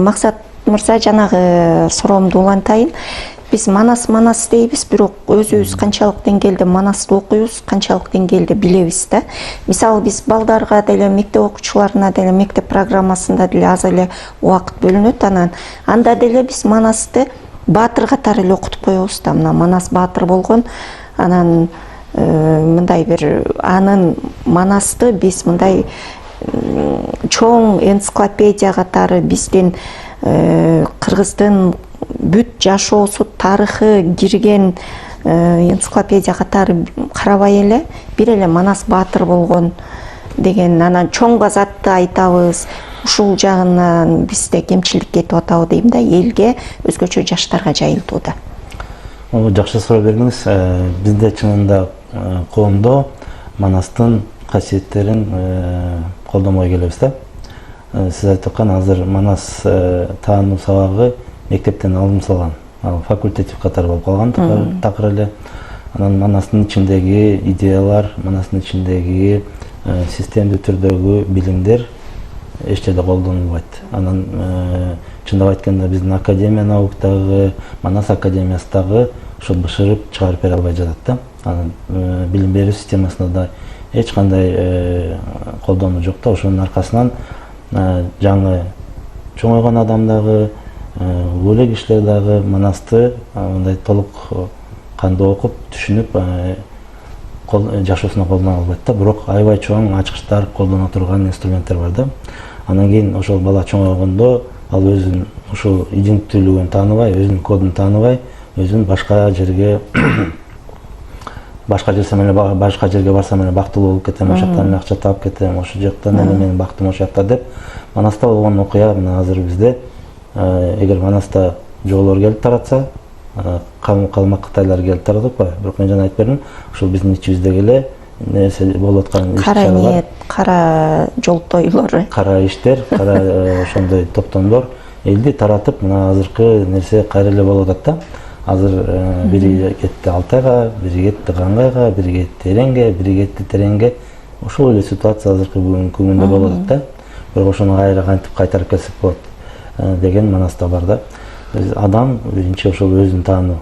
Максат мырза жанагы суроомду улантайын. Биз манас дейбиз, бирок өзүбүз канчалык деңгээлде манасты окуйбуз, канчалык деңгээлде билебиз да. Мисалы биз балдарга деле, мектеп окуучуларына деле, мектеп программасында деле аз эле убакыт бөлүнөт, анда деле биз манасты баатыр катары эле окутуп коебуз да. Мына Манас баатыр болгон, анан мындай бир анын манасты биз мындай чоң энциклопедия катары биздин кыргыздын бүт жашоосу, тарыхы кирген энциклопедия катары карабай эле бир эле Манас баатыр болгон деген, анан чоң базатты айтабыз. Ушул жагынан бизде кемчилик кетип атабы дейм да, элге, өзгөчө жаштарга жайылтууда. Жакшы суроо бердиңиз. Бизде чынында коомдо Манастын касиеттерин колдонбой келебиз да. Сиз айтып аткан азыр Манас таануу сабагы мектептен алынып салган. Ал факультатив катары болуп калган такыр эле. Анан Манастын ичиндеги идеялар, Манастын ичиндеги системдүү түрдөгү билимдер эч жерде колдонулбайт. Анан чындап айтканда биздин академия науктагы, Манас академиясындагы ошол бышырып чыгарып бере албай жатат да. Анан билим берүү системасында да эч кандай колдонуу жок да. Ошонун аркасынан жаңы чоңойгон адам дагы, өлө кишилер дагы Манасты мындай толук кандуу окуп, түшүнүп, жашоосуна колдоно албайт да. Бирок аябай чоң ачкычтар, колдоно турган инструменттер бар да. Анан кийин ошол бала чоңойгондо ал өзүн ушул иденттүүлүгүн тааныбай, өзүнүн кодун тааныбай, өзүн башка жерге башка жерге барсам эле бактылуу болуп кетем, ошол жактан эле акча таап кетем, ошол жактан эле менин бактым ошол жакта деп Манаста болгон окуя мына азыр бизде эгер Манаста жоолор келип таратса, калмак кытайлар келип таратып атпайбы, бирок мен жана айтып бердим, ушул биздин ичибиздеги эле нерсе болуп аткан кара ниет, кара жолтойлор, кара иштер, кара ошондой топтомдор элди таратып, мына азыркы нерсе кайра эле болуп атат да. Азыр бири кетти Алтайга, бири кетти Кангайга, бири кетти Эренге, бири кетти Тереңге. Ошол эле ситуация азыркы бүгүнкү күндө болуп атат да. Бирок ошону кайра кантип кайтарып келсек болот деген Манаста бар да. Адам биринчи ошол өзүн таануу.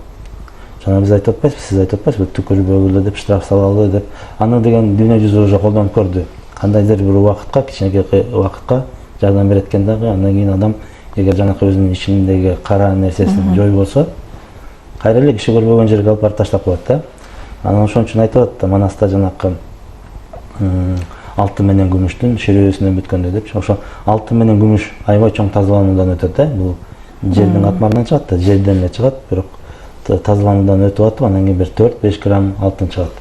Жана биз айтып атпайбызбы, сиз айтып атпайсызбы, түкүрбөгүлө деп штраф салалы деп. Аны деген дүйнө жүзү уже колдонуп көрдү. Кандайдыр бир убакытка, кичинекей убакытка жардам берет экен дагы, андан кийин адам эгер жанакы өзүнүн ичиндеги кара нерсесин жойбосо, кайра эле киши көрбөгөн жерге алып барып таштап коет да. Анан ошон үчүн айтып атат да, Манаста жанакы алтын менен күмүштүн ширөөсүнөн бүткөндө депчи. Ошо алтын менен күмүш аябай чоң тазалануудан өтөт да. Бул жердин атмарынан чыгат да, жерден эле чыгат, бирок тазалануудан өтүп атып, анан кийин бир 4-5 грамм алтын чыгат.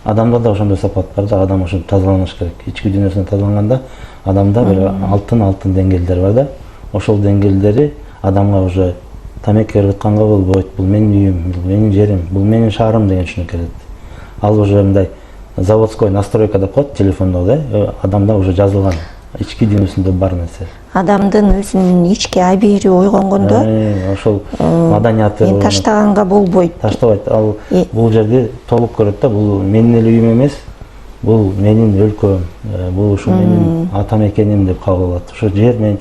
Адамда да ошондой сапат бар да, адам ошо тазаланыш керек. Ички дүйнөсүнө тазаланганда адамда бир алтын деңгээлдери бар да. Ошол деңгээлдери адамга уже тамеки керип атканга болбойт, бул менин үйүм, бул менин жерим, бул менин шаарым деген түшүнүк келет. Ал уже мындай заводской настройка деп коет телефондо да, адамда уже жазылган ички дүйнөсүндө бар нерсе. Адамдын өзүнүн ички абийири ойгонгондо ошол маданияты мен таштаганга болбойт. Таштабайт. Ал бул жерди толук көрөт да, бул менин эле үйүм эмес, бул менин өлкөм, бул ушу менин ата мекеним деп кабыл алат. Ошо жер мен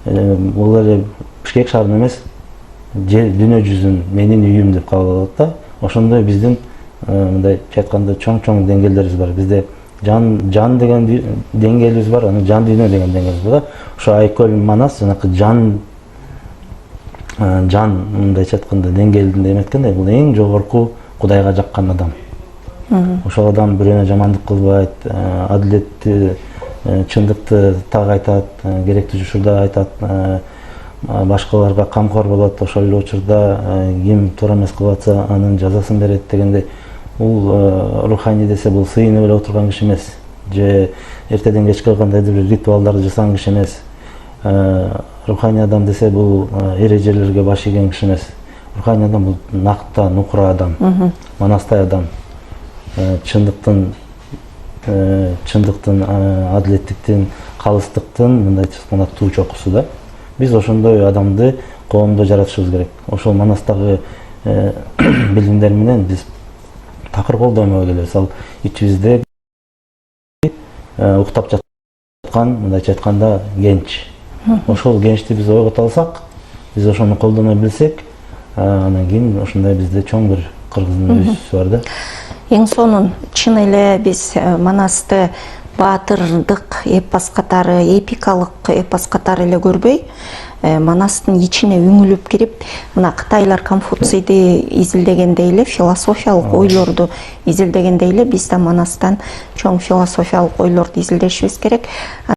бул эле Бишкек шаарын эмес, жер дүйнө жүзүн менин үйүм деп кабыл алат да. Ошондой биздин мындай айтканда чоң деңгээлдерибиз бар. Бизде жан деген деңгээлибиз бар, анан жан дүйнө деген деңгээлибиз бар. Ошо Айкөл Манас жанакы жан мындай айтканда деңгээлинде эметкенде, бул эң жогорку Кудайга жаккан адам. Ошол адам бирөөнө жамандык кылбайт, адилетти, чындыкты так айтат, керектүү учурда айтат, башкаларга камкор болот, ошол эле учурда ким туура эмес кылып атса анын жазасын берет дегенде, бул руханий десе бул сыйынып эле отурган киши эмес, же эртеден кечке кандайдыр бир ритуалдарды жасаган киши эмес. Руханий адам десе бул эрежелерге баш ийген киши эмес. Руханий адам бул накта, нукура адам, манастай адам, чындыктын, адилеттиктин, калыстыктын мындай айтканда туу чокусу да. Биз ошондой адамды коомдо жаратышыбыз керек. Ошол Манастагы билимдер менен биз такыр колдонбой келебиз. Ал ичибизде уктап жаткан, мындайча айтканда, генч ошол кеңешти биз ойгото алсак, биз ошону колдоно билсек, анан кийин ушундай бизде чоң бир кыргыздын өсүшү бар да. Эң сонун чын эле биз Манасты баатырдык эпос катары, эпикалык эпос катары эле көрбөй, Манастын ичине үңүлүп кирип, мына Кытайлар Конфуцийди изилдегендей эле, философиялык ойлорду изилдегендей эле биз да Манастан чоң философиялык ойлорду изилдешибиз керек.